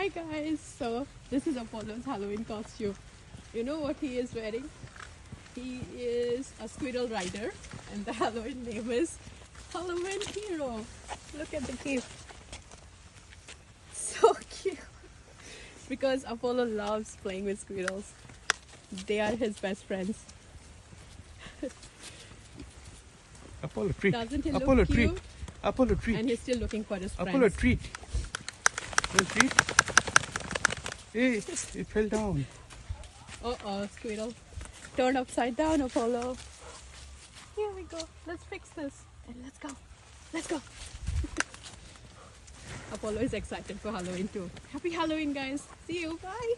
Hi guys, so this is Apollo's Halloween costume. You know what he is wearing? He is a squirrel rider and the Halloween name is Halloween Hero. Look at the cape. So cute. Because Apollo loves playing with squirrels. They are his best friends. Apollo treat. Doesn't he look Apollo cute? treat. Apollo treat. And he's still looking for his Apollo friends. treat. Well, treat. Hey, it fell down. Uh-oh, squirrel. Turned upside down, Apollo. Here we go. Let's fix this. And let's go. Let's go. Apollo is excited for Halloween too. Happy Halloween, guys. See you. Bye.